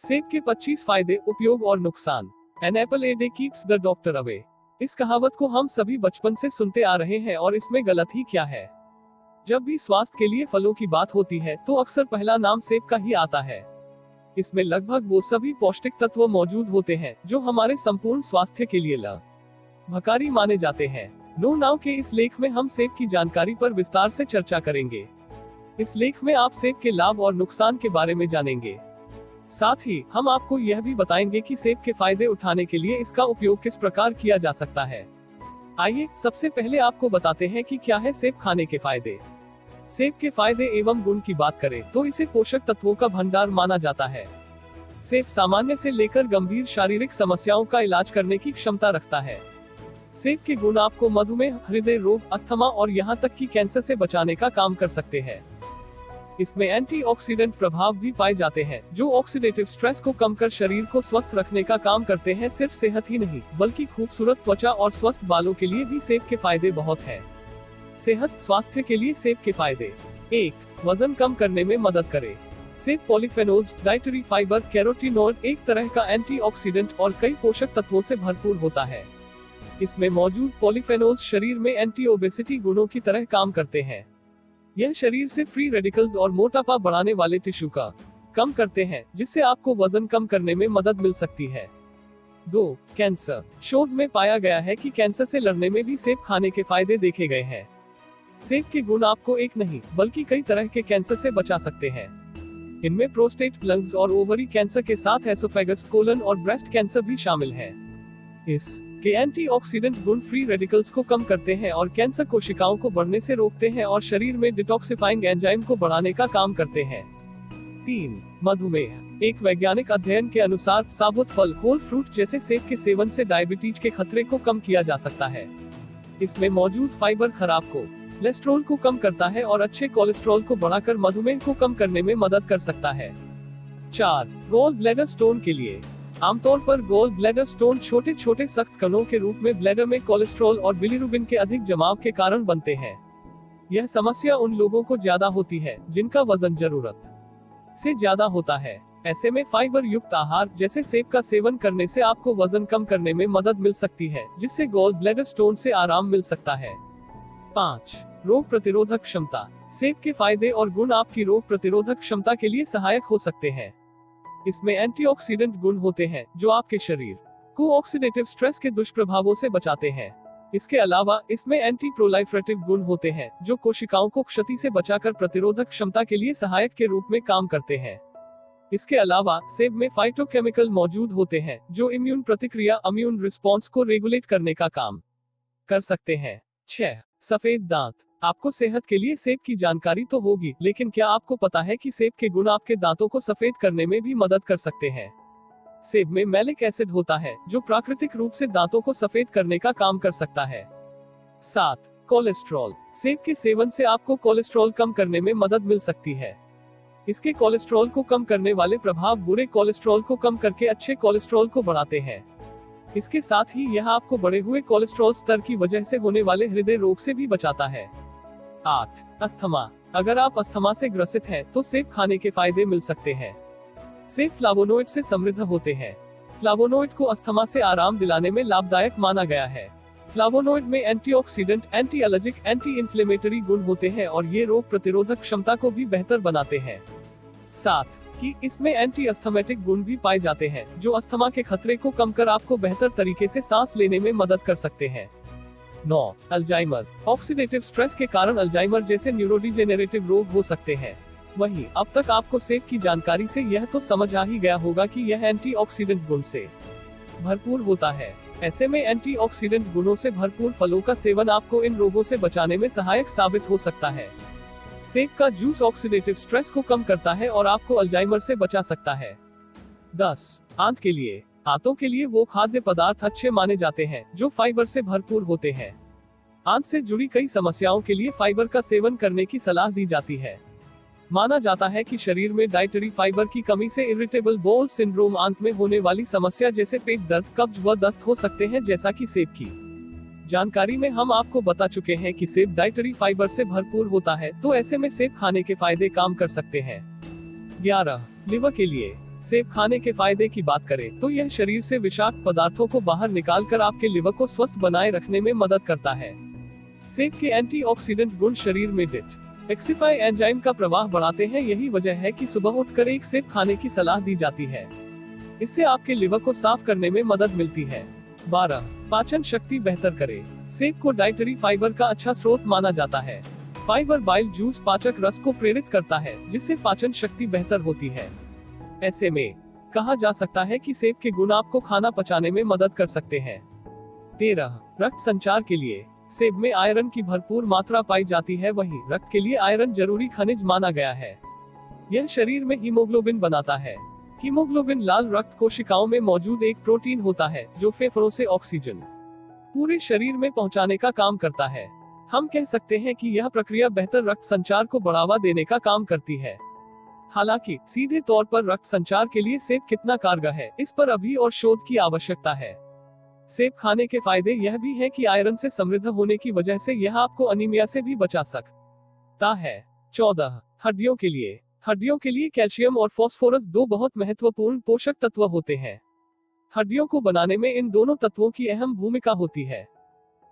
सेब के 25 फायदे, उपयोग और नुकसान। An apple a day keeps the doctor away. इस कहावत को हम सभी बचपन से सुनते आ रहे हैं और इसमें गलत ही क्या है। जब भी स्वास्थ्य के लिए फलों की बात होती है तो अक्सर पहला नाम सेब का ही आता है। इसमें लगभग वो सभी पौष्टिक तत्व मौजूद होते हैं जो हमारे संपूर्ण स्वास्थ्य के लिए लाभकारी माने जाते हैं। नो नाउ के इस लेख में हम सेब की जानकारी पर विस्तार से चर्चा करेंगे। इस लेख में आप सेब के लाभ और नुकसान के बारे में जानेंगे। साथ ही हम आपको यह भी बताएंगे कि सेब के फायदे उठाने के लिए इसका उपयोग किस प्रकार किया जा सकता है। आइए सबसे पहले आपको बताते हैं कि क्या है सेब खाने के फायदे। सेब के फायदे एवं गुण की बात करें तो इसे पोषक तत्वों का भंडार माना जाता है। सेब सामान्य से लेकर गंभीर शारीरिक समस्याओं का इलाज करने की क्षमता रखता है। सेब के गुण आपको मधुमेह, हृदय रोग, अस्थमा और यहाँ तक कि कैंसर से बचाने का काम कर सकते हैं। इसमें एंटीऑक्सीडेंट प्रभाव भी पाए जाते हैं जो ऑक्सीडेटिव स्ट्रेस को कम कर शरीर को स्वस्थ रखने का काम करते हैं। सिर्फ सेहत ही नहीं बल्कि खूबसूरत त्वचा और स्वस्थ बालों के लिए भी सेब के फायदे बहुत हैं। सेहत स्वास्थ्य के लिए सेब के फायदे। 1. वजन कम करने में मदद करे। सेब पॉलीफेनोल्स, डाइटरी फाइबर, कैरोटीनॉइड, एक तरह का एंटीऑक्सीडेंट और कई पोषक तत्वों से भरपूर होता है। इसमें मौजूद पॉलीफेनोल्स शरीर में एंटी ओबेसिटी गुणों की तरह काम करते हैं। यह शरीर से फ्री रेडिकल्स और मोटापा बढ़ाने वाले टिश्यू का कम करते हैं जिससे आपको वजन कम करने में मदद मिल सकती है। 2. कैंसर। शोध में पाया गया है कि कैंसर से लड़ने में भी सेब खाने के फायदे देखे गए हैं। सेब के गुण आपको एक नहीं बल्कि कई तरह के कैंसर से बचा सकते हैं। इनमें प्रोस्टेट, लंग्स और ओवरी कैंसर के साथ एसोफेगस, कोलन और ब्रेस्ट कैंसर भी शामिल है। के एंटीऑक्सीडेंट गुण फ्री रेडिकल्स को कम करते हैं और कैंसर कोशिकाओं को बढ़ने से रोकते हैं और शरीर में डिटॉक्सिफाइंग एंजाइम को बढ़ाने का काम करते हैं। 3. मधुमेह। एक वैज्ञानिक अध्ययन के अनुसार साबुत फल, होल फ्रूट जैसे सेब के सेवन से डायबिटीज के खतरे को कम किया जा सकता है। इसमें मौजूद फाइबर खराब कोलेस्ट्रॉल को कम करता है और अच्छे कोलेस्ट्रॉल को बढ़ाकर मधुमेह को कम करने में मदद कर सकता है। 4. गॉल ब्लैडर स्टोन के लिए। आमतौर पर गॉल ब्लैडर स्टोन छोटे छोटे सख्त कणों के रूप में ब्लैडर में कोलेस्ट्रॉल और बिलीरुबिन के अधिक जमाव के कारण बनते हैं। यह समस्या उन लोगों को ज्यादा होती है जिनका वजन जरूरत से ज्यादा होता है। ऐसे में फाइबर युक्त आहार जैसे सेब का सेवन करने से आपको वजन कम करने में मदद मिल सकती है जिससे गॉल ब्लैडर स्टोन से आराम मिल सकता है। 5. रोग प्रतिरोधक क्षमता। सेब के फायदे और गुण आपकी रोग प्रतिरोधक क्षमता के लिए सहायक हो सकते हैं। इसमें एंटीऑक्सीडेंट गुण होते हैं जो आपके शरीर को ऑक्सीडेटिव स्ट्रेस के दुष्प्रभावों से बचाते हैं। इसके अलावा इसमें एंटी प्रोलाइफरेटिव गुण होते हैं जो कोशिकाओं को क्षति से बचाकर प्रतिरोधक क्षमता के लिए सहायक के रूप में काम करते हैं। इसके अलावा सेब में फाइटोकेमिकल मौजूद होते हैं जो इम्यून प्रतिक्रिया इम्यून रिस्पॉन्स को रेगुलेट करने का काम कर सकते हैं। 6. सफेद दांत। आपको सेहत के लिए सेब की जानकारी तो होगी, लेकिन क्या आपको पता है कि सेब के गुण आपके दांतों को सफेद करने में भी मदद कर सकते हैं। सेब में मैलिक एसिड होता है जो प्राकृतिक रूप से दांतों को सफेद करने का काम कर सकता है। 7. कोलेस्ट्रॉल। सेब के सेवन से आपको कोलेस्ट्रॉल कम करने में मदद मिल सकती है। इसके कोलेस्ट्रॉल को कम करने वाले प्रभाव बुरे कोलेस्ट्रॉल को कम करके अच्छे कोलेस्ट्रॉल को बढ़ाते हैं। इसके साथ ही यह आपको बढ़े हुए कोलेस्ट्रॉल स्तर की वजह से होने वाले हृदय रोग से भी बचाता है। 8. अस्थमा। अगर आप अस्थमा से ग्रसित हैं तो सेब खाने के फायदे मिल सकते हैं। सेब फ्लावोनोइड से समृद्ध होते हैं। फ्लावोनोइड को अस्थमा से आराम दिलाने में लाभदायक माना गया है। फ्लावोनोइड में antioxidant, anti allergic, anti inflammatory गुण होते हैं और ये रोग प्रतिरोधक क्षमता को भी बेहतर बनाते हैं। 7. कि इसमें एंटी अस्थमेटिक गुण भी पाए जाते हैं जो अस्थमा के खतरे को कम कर आपको बेहतर तरीके से सांस लेने में मदद कर सकते हैं। 9. अल्जाइमर। ऑक्सीडेटिव स्ट्रेस के कारण अल्जाइमर जैसे न्यूरोडिजेनरेटिव रोग हो सकते हैं। वहीं अब तक आपको सेब की जानकारी से यह तो समझ आ ही गया होगा कि यह एंटीऑक्सीडेंट गुण से भरपूर होता है। ऐसे में एंटीऑक्सीडेंट गुणों से भरपूर फलों का सेवन आपको इन रोगों से बचाने में सहायक साबित हो सकता है। सेब का जूस ऑक्सीडेटिव स्ट्रेस को कम करता है और आपको अल्जाइमर से बचा सकता है। 10. आंत के लिए। आंतों के लिए वो खाद्य पदार्थ अच्छे माने जाते हैं जो फाइबर से भरपूर होते हैं। आंत से जुड़ी कई समस्याओं के लिए फाइबर का सेवन करने की सलाह दी जाती है। माना जाता है कि शरीर में डाइटरी फाइबर की कमी से इरिटेबल बाउल सिंड्रोम, आंत में होने वाली समस्या जैसे पेट दर्द, कब्ज व दस्त हो सकते हैं। जैसा कि सेब की जानकारी में हम आपको बता चुके हैं कि सेब डाइटरी फाइबर से भरपूर होता है, तो ऐसे में सेब खाने के फायदे काम कर सकते हैं। 11. लिवर के लिए। सेब खाने के फायदे की बात करें तो यह शरीर से विषाक्त पदार्थों को बाहर निकालकर आपके लिवर को स्वस्थ बनाए रखने में मदद करता है। सेब के एंटीऑक्सीडेंट गुण शरीर में डिटॉक्सिफाई एंजाइम का प्रवाह बढ़ाते हैं। यही वजह है कि सुबह उठकर एक सेब खाने की सलाह दी जाती है। इससे आपके लिवर को साफ करने में मदद मिलती है। 12. पाचन शक्ति बेहतर करे। सेब को डाइटरी फाइबर का अच्छा स्रोत माना जाता है। फाइबर बाइल जूस पाचक रस को प्रेरित करता है, जिससे पाचन शक्ति बेहतर होती है। ऐसे में कहा जा सकता है कि सेब के गुण आपको खाना पचाने में मदद कर सकते हैं। 13. रक्त संचार के लिए। सेब में आयरन की भरपूर मात्रा पाई जाती है, वहीं रक्त के लिए आयरन जरूरी खनिज माना गया है। यह शरीर में हीमोग्लोबिन बनाता है। हीमोग्लोबिन लाल रक्त कोशिकाओं में मौजूद एक प्रोटीन होता है जो फेफड़ों से ऑक्सीजन पूरे शरीर में पहुंचाने का काम करता है। हम कह सकते हैं कि यह प्रक्रिया बेहतर रक्त संचार को बढ़ावा देने का काम करती है। हालांकि सीधे तौर पर रक्त संचार के लिए सेब कितना कारगर है, इस पर अभी और शोध की आवश्यकता है। सेब खाने के फायदे यह भी है कि आयरन से समृद्ध होने की वजह से यह आपको अनीमिया से भी बचा सकता है। 14. हड्डियों के लिए। हड्डियों के लिए कैल्शियम और फास्फोरस दो बहुत महत्वपूर्ण पोषक तत्व होते हैं। हड्डियों को बनाने में इन दोनों तत्वों की अहम भूमिका होती है।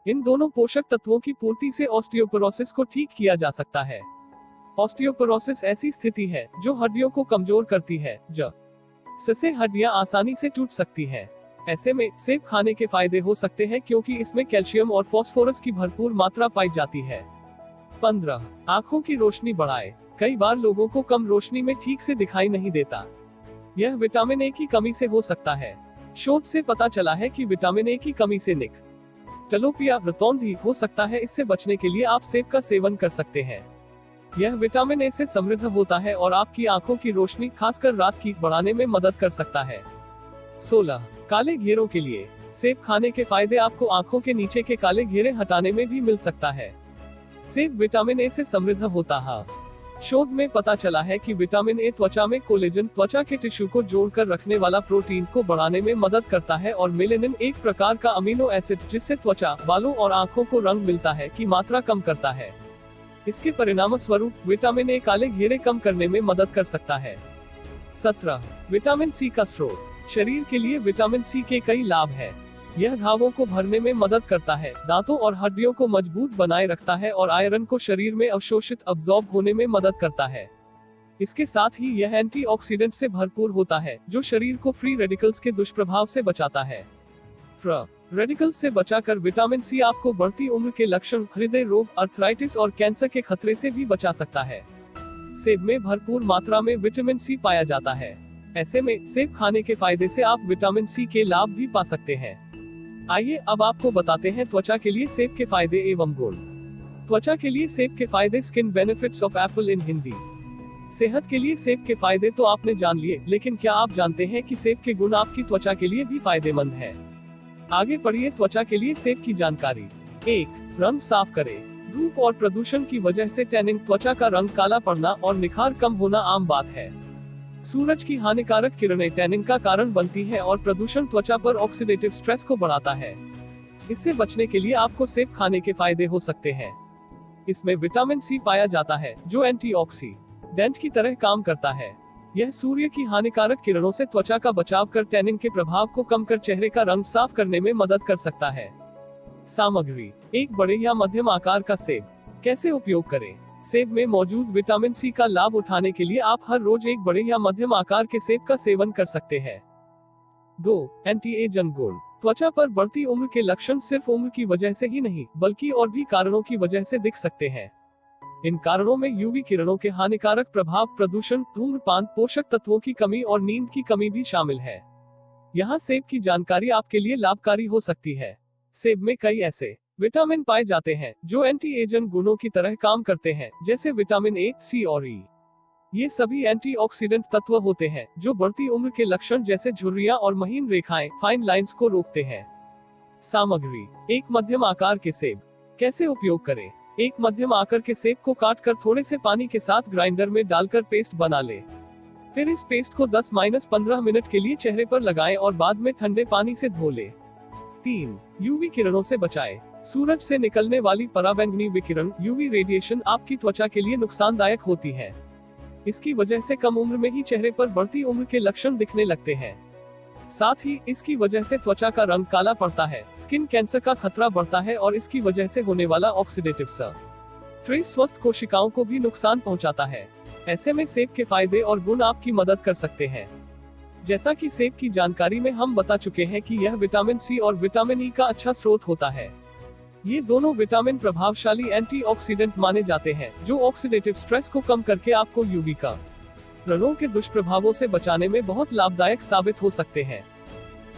इन दोनों पोषक तत्वों की पूर्ति से ऑस्टियोपोरोसिस को ठीक किया जा सकता है। ऑस्टियोपोरोसिस ऐसी स्थिति है जो हड्डियों को कमजोर करती है, जिससे हड्डियां आसानी से टूट सकती हैं। ऐसे में सेब खाने के फायदे हो सकते हैं क्योंकि इसमें कैल्शियम और फास्फोरस की भरपूर मात्रा पाई जाती है। 15. आंखों की रोशनी बढ़ाए। कई बार लोगों को कम रोशनी में ठीक से दिखाई नहीं देता। यह विटामिन ए की कमी से हो सकता है। शोध से पता चला है कि विटामिन ए की कमी से निकटलोपिया रतौंधी हो सकता है। इससे बचने के लिए आप सेब का सेवन कर सकते हैं। यह विटामिन ए से समृद्ध होता है और आपकी आंखों की रोशनी खासकर रात की बढ़ाने में मदद कर सकता है। 16. काले घेरों के लिए। सेब खाने के फायदे आपको आंखों के नीचे के काले घेरे हटाने में भी मिल सकता है। सेब विटामिन ए से समृद्ध होता है। शोध में पता चला है कि विटामिन ए त्वचा में कोलेजन, त्वचा के टिश्यू को जोड़कर रखने वाला प्रोटीन को बढ़ाने में मदद करता है, और मेलेनिन एक प्रकार का अमीनो एसिड जिससे त्वचा, बालों और आंखों को रंग मिलता है की मात्रा कम करता है। इसके परिणाम स्वरूप विटामिन ए काले घेरे कम करने में मदद कर सकता है। 17. विटामिन सी का स्रोत। शरीर के लिए विटामिन सी के कई लाभ हैं। यह घावों को भरने में मदद करता है, दांतों और हड्डियों को मजबूत बनाए रखता है और आयरन को शरीर में अवशोषित अब्जॉर्ब होने में मदद करता है। इसके साथ ही यह एंटीऑक्सीडेंट से भरपूर होता है जो शरीर को फ्री रेडिकल्स के दुष्प्रभाव से बचाता है। रेडिकल्स से बचाकर विटामिन सी आपको बढ़ती उम्र के लक्षण, हृदय रोग, अर्थराइटिस और कैंसर के खतरे से भी बचा सकता है। सेब में भरपूर मात्रा में विटामिन सी पाया जाता है। ऐसे में सेब खाने के फायदे से आप विटामिन सी के लाभ भी पा सकते हैं। आइए अब आपको बताते हैं त्वचा के लिए सेब के फायदे एवं गुण। त्वचा के लिए सेब के फायदे। Skin benefits of apple in Hindi. सेहत के लिए सेब के फायदे तो आपने जान लिए, लेकिन क्या आप जानते हैं कि सेब के गुण आपकी त्वचा के लिए भी फायदेमंद है? आगे पढ़िए त्वचा के लिए सेब की जानकारी। 1. रंग साफ करे। धूप और प्रदूषण की वजह से टैनिंग, त्वचा का रंग काला पड़ना और निखार कम होना आम बात है। सूरज की हानिकारक किरणें टैनिंग का कारण बनती है और प्रदूषण त्वचा पर ऑक्सीडेटिव स्ट्रेस को बढ़ाता है। इससे बचने के लिए आपको सेब खाने के फायदे हो सकते हैं। इसमें विटामिन सी पाया जाता है जो एंटीऑक्सीडेंट की तरह काम करता है। यह सूर्य की हानिकारक किरणों से त्वचा का बचाव कर टैनिंग के प्रभाव को कम कर चेहरे का रंग साफ करने में मदद कर सकता है। सामग्री। एक बड़े या मध्यम आकार का सेब। कैसे उपयोग करें? सेब में मौजूद विटामिन सी का लाभ उठाने के लिए आप हर रोज एक बड़े या मध्यम आकार के सेब का सेवन कर सकते हैं। 2. एंटी एजिंग गुण। त्वचा पर बढ़ती उम्र के लक्षण सिर्फ उम्र की वजह से ही नहीं, बल्कि और भी कारणों की वजह से दिख सकते हैं। इन कारणों में यूवी किरणों के हानिकारक प्रभाव, प्रदूषण, धूम्रपान, पोषक तत्वों की कमी और नींद की कमी भी शामिल है। यहाँ सेब की जानकारी आपके लिए लाभकारी हो सकती है। सेब में कई ऐसे विटामिन पाए जाते हैं जो एंटी एजिंग गुणों की तरह काम करते हैं, जैसे विटामिन ए, सी और ई। ये सभी एंटीऑक्सीडेंट तत्व होते हैं जो बढ़ती उम्र के लक्षण जैसे झुर्रियां और महीन रेखाएं, फाइन लाइंस को रोकते हैं। सामग्री। एक मध्यम आकार के सेब। कैसे उपयोग करें? एक मध्यम आकार के सेब को काटकर थोड़े से पानी के साथ ग्राइंडर में डालकर पेस्ट बना ले। फिर इस पेस्ट को 10-15 मिनट के लिए चेहरे पर लगाएं और बाद में ठंडे पानी से धो ले। 3. यूवी किरणों से बचाएं। सूरज से निकलने वाली पराबैंगनी विकिरण, यूवी रेडिएशन आपकी त्वचा के लिए नुकसानदायक होती है। इसकी वजह से कम उम्र में ही चेहरे पर बढ़ती उम्र के लक्षण दिखने लगते हैं। साथ ही इसकी वजह से त्वचा का रंग काला पड़ता है, स्किन कैंसर का खतरा बढ़ता है और इसकी वजह से होने वाला ऑक्सीडेटिव स्ट्रेस स्वस्थ कोशिकाओं को भी नुकसान पहुंचाता है। ऐसे में सेब के फायदे और गुण आपकी मदद कर सकते हैं। जैसा कि सेब की जानकारी में हम बता चुके हैं कि यह विटामिन सी और विटामिन ई का अच्छा स्रोत होता है। ये दोनों विटामिन प्रभावशाली एंटीऑक्सीडेंट माने जाते हैं, जो ऑक्सीडेटिव स्ट्रेस को कम करके आपको यूवी का किरणों के दुष्प्रभावों से बचाने में बहुत लाभदायक साबित हो सकते हैं।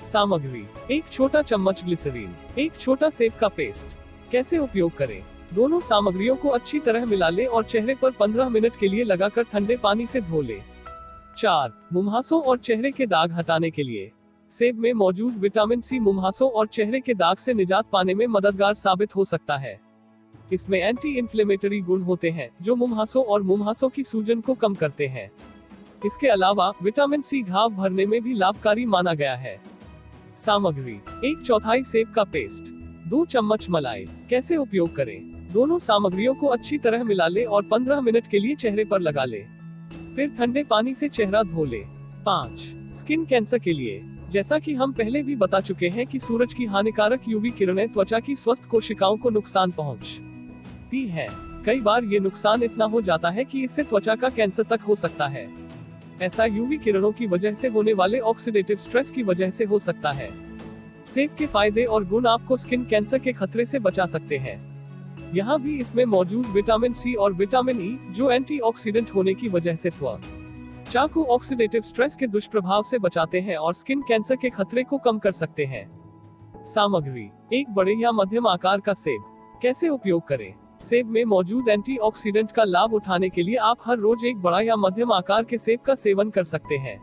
सामग्री: 1 छोटा चम्मच ग्लिसरीन, 1 छोटा सेब का पेस्ट। कैसे उपयोग करें? दोनों सामग्रियों को अच्छी तरह मिला लें और चेहरे पर 15 मिनट के लिए लगाकर ठंडे पानी से धो लें। 4 मुंहासों और चेहरे के दाग हटाने के लिए सेब में मौजूद विटामिन सी मुंहासों और चेहरे के दाग से निजात पाने में मददगार साबित हो सकता है। इसमें एंटी इन्फ्लेमेटरी गुण होते हैं, जो मुंहासों और मुंहासों की सूजन को कम करते हैं। इसके अलावा विटामिन सी घाव भरने में भी लाभकारी माना गया है। सामग्री: 1/4 सेब का पेस्ट, 2 चम्मच मलाई। कैसे उपयोग करें? दोनों सामग्रियों को अच्छी तरह मिला ले और 15 मिनट के लिए चेहरे पर लगा ले, फिर ठंडे पानी से चेहरा धो ले। 5 स्किन कैंसर के लिए जैसा कि हम पहले भी बता चुके हैं कि सूरज की हानिकारक यूवी किरणें त्वचा की स्वस्थ कोशिकाओं को नुकसान पहुंचाती हैं। कई बार ये नुकसान इतना हो जाता है कि इससे त्वचा का कैंसर तक हो सकता है। ऐसा यूवी किरणों की वजह से होने वाले ऑक्सीडेटिव स्ट्रेस की वजह से हो सकता है। सेब के फायदे और गुण आपको स्किन कैंसर के खतरे से बचा सकते हैं। यहाँ भी इसमें मौजूद विटामिन सी और विटामिन ई, जो एंटीऑक्सीडेंट होने की वजह से त्वचा को ऑक्सीडेटिव स्ट्रेस के दुष्प्रभाव से बचाते हैं और स्किन कैंसर के खतरे को कम कर सकते हैं। सामग्री: 1 बड़े या मध्यम आकार का सेब। कैसे उपयोग करें? सेब में मौजूद एंटीऑक्सीडेंट का लाभ उठाने के लिए आप हर रोज एक बड़ा या मध्यम आकार के सेब का सेवन कर सकते हैं।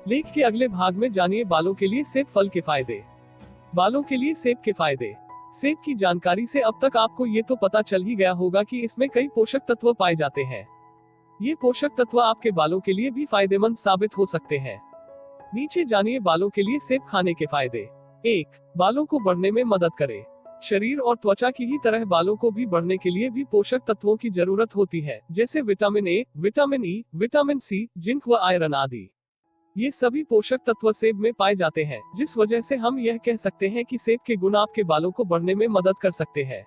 लेख के अगले भाग में जानिए बालों के लिए सेब फल के फायदे। बालों के लिए सेब के फायदे। सेब की जानकारी से अब तक आपको ये तो पता चल ही गया होगा कि इसमें कई पोषक तत्व पाए जाते हैं। ये पोषक तत्व आपके बालों के लिए भी फायदेमंद साबित हो सकते हैं। नीचे जानिए बालों के लिए सेब खाने के फायदे। 1 बालों को बढ़ने में मदद करे। शरीर और त्वचा की ही तरह बालों को भी बढ़ने के लिए भी पोषक तत्वों की जरूरत होती है, जैसे vitamin A, vitamin E, vitamin C, zinc व आयरन आदि। ये सभी पोषक तत्व सेब में पाए जाते हैं, जिस वजह से हम यह कह सकते हैं कि सेब के गुण आपके बालों को बढ़ने में मदद कर सकते हैं।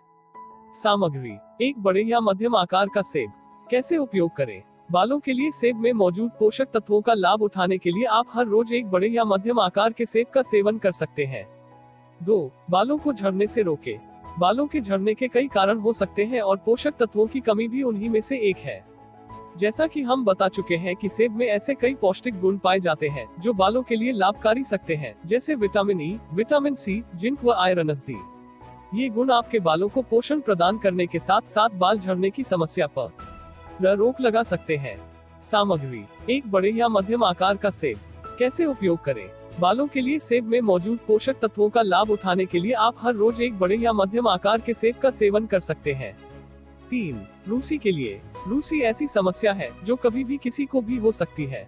सामग्री: 1 बड़े या मध्यम आकार का सेब। कैसे उपयोग करें? बालों के लिए सेब में मौजूद पोषक तत्वों का लाभ उठाने के लिए आप हर रोज एक बड़े या मध्यम आकार के सेब का सेवन कर सकते हैं। 2 बालों को झड़ने से रोके। बालों के झड़ने के कई कारण हो सकते हैं और पोषक तत्वों की कमी भी उन्हीं में से एक है। जैसा कि हम बता चुके हैं कि सेब में ऐसे कई पौष्टिक गुण पाए जाते हैं जो बालों के लिए लाभकारी सकते हैं, जैसे vitamin E, vitamin C, zinc व आयरन आदि। ये गुण आपके बालों को पोषण प्रदान करने के साथ साथ बाल झड़ने की समस्या पर रोक लगा सकते हैं। सामग्री: 1 बड़े या मध्यम आकार का सेब। कैसे उपयोग करें? बालों के लिए सेब में मौजूद पोषक तत्वों का लाभ उठाने के लिए आप हर रोज एक बड़े या मध्यम आकार के सेब का सेवन कर सकते हैं। 3 रूसी के लिए। रूसी ऐसी समस्या है जो कभी भी किसी को भी हो सकती है।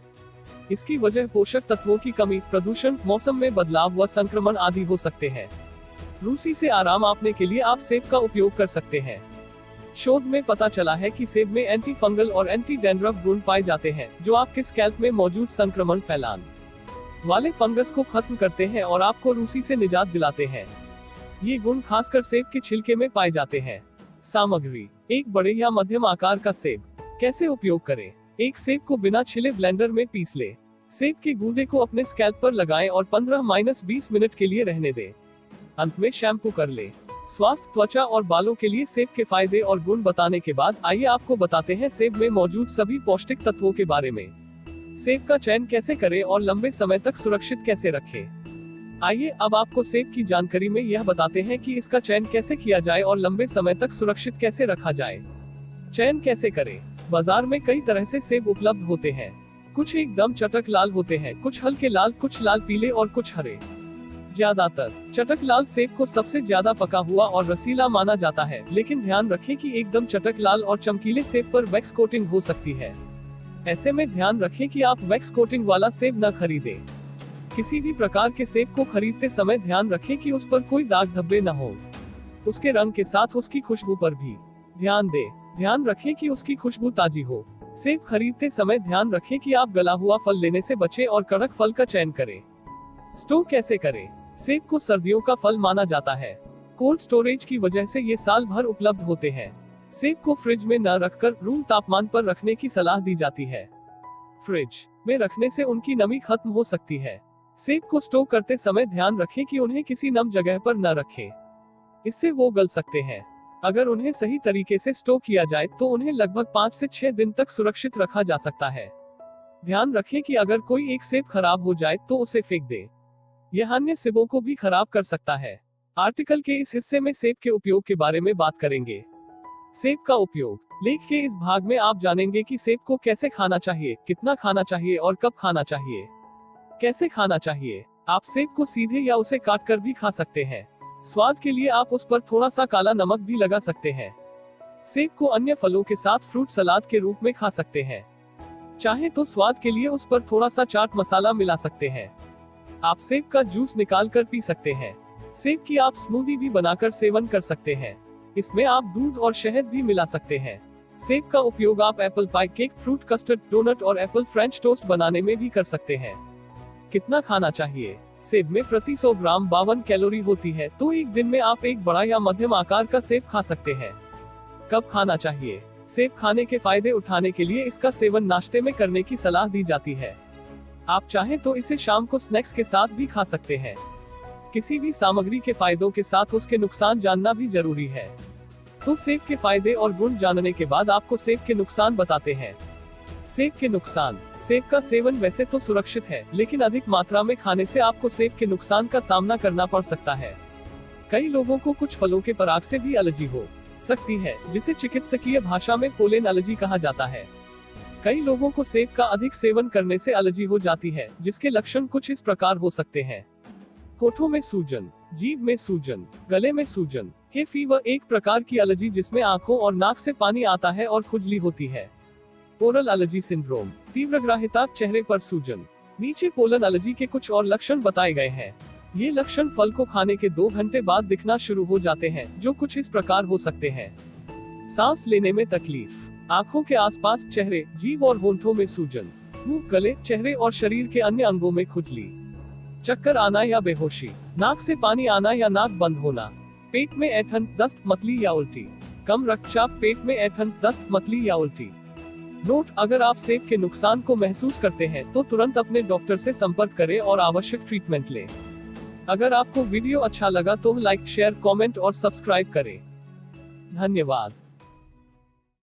इसकी वजह पोषक तत्वों की कमी, प्रदूषण, मौसम में बदलाव व संक्रमण आदि हो सकते हैं। रूसी से आराम पाने के लिए आप सेब का उपयोग कर सकते हैं। शोध में पता चला है कि सेब में एंटी फंगल और एंटी डैंड्रफ गुण पाए जाते हैं, जो आपके स्कैल्प में मौजूद संक्रमण फैलाने वाले फंगस को खत्म करते हैं और आपको रूसी से निजात दिलाते हैं। ये गुण खासकर सेब के छिलके में पाए जाते हैं। सामग्री: 1 बड़े या मध्यम आकार का सेब। कैसे उपयोग करें? एक सेब को बिना छिले ब्लेंडर में पीस ले। सेब के गूदे को अपने स्कैल्प पर लगाएं और 15-20 मिनट के लिए रहने दें। अंत में शैम्पू कर ले। स्वास्थ्य, त्वचा और बालों के लिए सेब के फायदे और गुण बताने के बाद आइए आपको बताते हैं सेब में मौजूद सभी पौष्टिक तत्वों के बारे में। सेब का चयन कैसे करें और लंबे समय तक सुरक्षित कैसे रखें? आइए अब आपको सेब की जानकारी में यह बताते हैं कि इसका चयन कैसे किया जाए और लंबे समय तक सुरक्षित कैसे रखा जाए। चयन कैसे करें? बाजार में कई तरह से सेब उपलब्ध होते हैं। कुछ एकदम चटक लाल होते हैं, कुछ हल्के लाल, कुछ लाल पीले और कुछ हरे। ज्यादातर चटक लाल सेब को सबसे ज्यादा पका हुआ और रसीला माना जाता है, लेकिन ध्यान रखें कि एकदम चटक लाल और चमकीले सेब पर वैक्स कोटिंग हो सकती है। ऐसे में ध्यान रखें कि आप वैक्स कोटिंग वाला सेब न खरीदें। किसी भी प्रकार के सेब को खरीदते समय ध्यान रखें कि उस पर कोई दाग धब्बे न हो। उसके रंग के साथ उसकी खुशबू पर भी ध्यान दें। ध्यान रखें कि उसकी खुशबू ताजी हो। सेब खरीदते समय ध्यान रखें कि आप गला हुआ फल लेने से बचें और कड़क फल का चयन करें। स्टोर कैसे करें? सेब को सर्दियों का फल माना जाता है। कोल्ड स्टोरेज की वजह से ये साल भर उपलब्ध होते हैं। सेब को फ्रिज में न रखकर रूम तापमान पर रखने की सलाह दी जाती है। फ्रिज में रखने से उनकी नमी खत्म हो सकती है। सेब को स्टोर करते समय ध्यान रखें कि उन्हें किसी नम जगह पर न रखें, इससे वो गल सकते हैं। अगर उन्हें सही तरीके से स्टोर किया जाए तो उन्हें लगभग 5 से 6 दिन तक सुरक्षित रखा जा सकता है। ध्यान रखें कि अगर कोई एक सेब खराब हो जाए तो उसे फेंक दे, यह अन्य सेबों को भी खराब कर सकता है। आर्टिकल के इस हिस्से में सेब के उपयोग के बारे में बात करेंगे। सेब का उपयोग। लेख के इस भाग में आप जानेंगे कि सेब को कैसे खाना चाहिए, कितना खाना चाहिए और कब खाना चाहिए। कैसे खाना चाहिए? आप सेब को सीधे या उसे काटकर भी खा सकते हैं। स्वाद के लिए आप उस पर थोड़ा सा काला नमक भी लगा सकते हैं। सेब को अन्य फलों के साथ फ्रूट सलाद के रूप में खा सकते हैं। चाहे तो स्वाद के लिए उस पर थोड़ा सा चाट मसाला मिला सकते हैं। आप सेब का जूस निकाल कर पी सकते हैं। सेब की आप स्मूदी भी बनाकर सेवन कर सकते हैं। इसमें आप दूध और शहद भी मिला सकते हैं। सेब का उपयोग आप apple pie cake, fruit custard, donut और एप्पल फ्रेंच टोस्ट बनाने में भी कर सकते हैं। कितना खाना चाहिए? सेब में प्रति 100 ग्राम 52 कैलोरी होती है, तो एक दिन में आप एक बड़ा या मध्यम आकार का सेब खा सकते हैं। कब खाना चाहिए? सेब खाने के फायदे उठाने के लिए इसका सेवन नाश्ते में करने की सलाह दी जाती है। आप चाहें तो इसे शाम को स्नैक्स के साथ भी खा सकते हैं। किसी भी सामग्री के फायदों के साथ उसके नुकसान जानना भी जरूरी है। तो सेब के फायदे और गुण जानने के बाद आपको सेब के नुकसान बताते हैं। सेब के नुकसान। सेब का सेवन वैसे तो सुरक्षित है, लेकिन अधिक मात्रा में खाने से आपको सेब के नुकसान का सामना करना पड़ सकता है। कई लोगों को कुछ फलों के पराग से भी एलर्जी हो सकती है, जिसे चिकित्सकीय भाषा में पोलेन एलर्जी कहा जाता है। कई लोगों को सेब का अधिक सेवन करने से एलर्जी हो जाती है, जिसके लक्षण कुछ इस प्रकार हो सकते हैं। होठों में सूजन, जीभ में सूजन, गले में सूजन। हे फीवर एक प्रकार की एलर्जी जिसमें आंखों और नाक से पानी आता है और खुजली होती है। ओरल एलर्जी सिंड्रोम, तीव्रग्राहिता, चेहरे पर सूजन। नीचे पोलन एलर्जी के कुछ और लक्षण बताए गए हैं। ये लक्षण फल को खाने के 2 घंटे बाद दिखना शुरू हो जाते हैं, जो कुछ इस प्रकार हो सकते हैं। सांस लेने में तकलीफ, आंखों के आसपास, चेहरे, जीभ और होंठों में सूजन, मुंह, गले, चेहरे और शरीर के अन्य अंगों में खुजली, चक्कर आना या बेहोशी, नाक से पानी आना या नाक बंद होना, पेट में ऐंठन, दस्त, मतली या उल्टी, कम रक्तचाप, पेट में ऐंठन, दस्त, मतली या उल्टी। नोट: अगर आप सेब के नुकसान को महसूस करते हैं तो तुरंत अपने डॉक्टर से संपर्क करें और आवश्यक ट्रीटमेंट लें। अगर आपको वीडियो अच्छा लगा तो लाइक, शेयर, कमेंट और सब्सक्राइब करें। धन्यवाद।